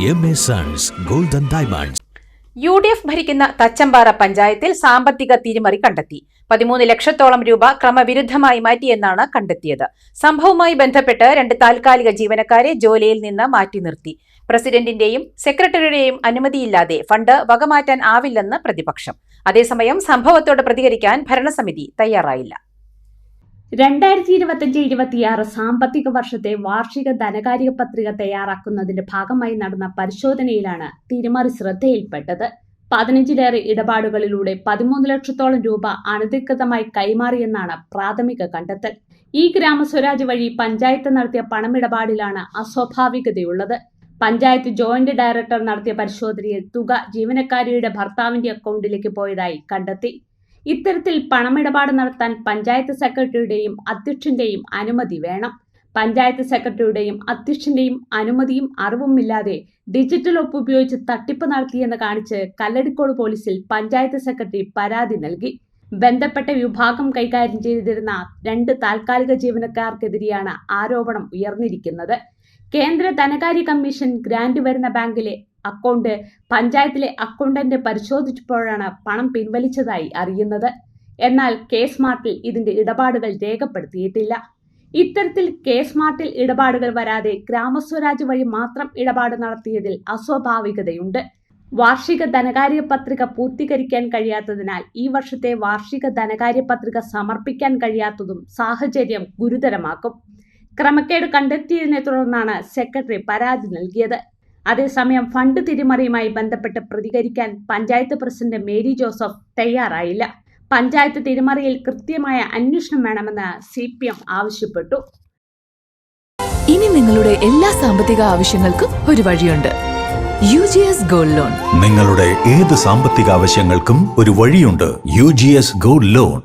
M.A. Sons Gold and Diamonds. UDF ഭരിക്കുന്ന തച്ചമ്പാറ പഞ്ചായത്തിൽ സാമ്പത്തിക തിരിമറി കണ്ടെത്തി. 13 ലക്ഷത്തോളം രൂപ ക്രമവിരുദ്ധമായി മാറ്റിയെന്നാണ് കണ്ടെത്തിയത്. സംഭവവുമായി ബന്ധപ്പെട്ട് 2 താൽക്കാലിക ജീവനക്കാരെ ജോലിയിൽ നിന്ന് മാറ്റി നിർത്തി. പ്രസിഡന്റിന്റെയും സെക്രട്ടറിയുടെയും അനുമതിയില്ലാതെ ഫണ്ട് വകമാറ്റാൻ ആവില്ലെന്ന് പ്രതിപക്ഷം. അതേസമയം സംഭവത്തോട് പ്രതികരിക്കാൻ ഭരണസമിതി തയ്യാറായില്ല. 2025-26 സാമ്പത്തിക വർഷത്തെ വാർഷിക ധനകാര്യ പത്രിക തയ്യാറാക്കുന്നതിന്റെ ഭാഗമായി നടന്ന പരിശോധനയിലാണ് തിരിമറി ശ്രദ്ധയിൽപ്പെട്ടത്. 15ലേറെ ഇടപാടുകളിലൂടെ 13 ലക്ഷത്തോളം രൂപ അനധികൃതമായി കൈമാറിയെന്നാണ് പ്രാഥമിക കണ്ടെത്തൽ. ഈ ഗ്രാമസ്വരാജ് വഴി പഞ്ചായത്ത് നടത്തിയ പണമിടപാടിലാണ് അസ്വാഭാവികതയുള്ളത്. പഞ്ചായത്ത് ജോയിന്റ് ഡയറക്ടർ നടത്തിയ പരിശോധനയിൽ തുക ജീവനക്കാരിയുടെ ഭർത്താവിന്റെ അക്കൗണ്ടിലേക്ക് പോയതായി കണ്ടെത്തി. ഇത്തരത്തിൽ പണമിടപാട് നടത്താൻ പഞ്ചായത്ത് സെക്രട്ടറിയുടെയും അധ്യക്ഷന്റെയും അനുമതി വേണം. പഞ്ചായത്ത് സെക്രട്ടറിയുടെയും അധ്യക്ഷന്റെയും അനുമതിയും അറിവുമില്ലാതെ ഡിജിറ്റൽ ഒപ്പ് ഉപയോഗിച്ച് തട്ടിപ്പ് നടത്തിയെന്ന് കാണിച്ച് കല്ലടിക്കോട് പോലീസിൽ പഞ്ചായത്ത് സെക്രട്ടറി പരാതി നൽകി. ബന്ധപ്പെട്ട വിഭാഗം കൈകാര്യം ചെയ്തിരുന്ന 2 താൽക്കാലിക ജീവനക്കാർക്കെതിരെയാണ് ആരോപണം ഉയർന്നിരിക്കുന്നത്. കേന്ദ്ര ധനകാര്യ കമ്മീഷൻ ഗ്രാന്റ് വരുന്ന ബാങ്കിലെ അക്കൗണ്ട് പഞ്ചായത്തിലെ അക്കൗണ്ടന്റ് പരിശോധിച്ചപ്പോഴാണ് പണം പിൻവലിച്ചതായി അറിയുന്നത്. എന്നാൽ കെ-സ്മാർട്ടിൽ ഇതിന്റെ ഇടപാടുകൾ രേഖപ്പെടുത്തിയിട്ടില്ല. ഇത്തരത്തിൽ കെ-സ്മാർട്ടിൽ ഇടപാടുകൾ വരാതെ ഗ്രാമസ്വരാജ് വഴി മാത്രം ഇടപാട് നടത്തിയതിൽ അസ്വാഭാവികതയുണ്ട്. വാർഷിക ധനകാര്യ പത്രിക പൂർത്തീകരിക്കാൻ കഴിയാത്തതിനാൽ ഈ വർഷത്തെ വാർഷിക ധനകാര്യ പത്രിക സമർപ്പിക്കാൻ കഴിയാത്തതും സാഹചര്യം ഗുരുതരമാക്കും. ക്രമക്കേട് കണ്ടെത്തിയതിനെ തുടർന്നാണ് സെക്രട്ടറി പരാതി നൽകിയത്. അതേസമയം ഫണ്ട് തിരിമറിയുമായി ബന്ധപ്പെട്ട് പ്രതികരിക്കാൻ പഞ്ചായത്ത് പ്രസിഡന്റ് മേരി ജോസഫ് തയ്യാറായില്ല. പഞ്ചായത്ത് തിരിമറിയിൽ കൃത്യമായ അന്വേഷണം വേണമെന്ന് CPM ആവശ്യപ്പെട്ടു. ഇനി നിങ്ങളുടെ എല്ലാ സാമ്പത്തിക ആവശ്യങ്ങൾക്കും ഒരു വഴിയുണ്ട്. UGS gold loan. നിങ്ങളുടെ ഏത് സാമ്പത്തിക ആവശ്യങ്ങൾക്കും ഒരു വഴിയുണ്ട്. UGS gold loan.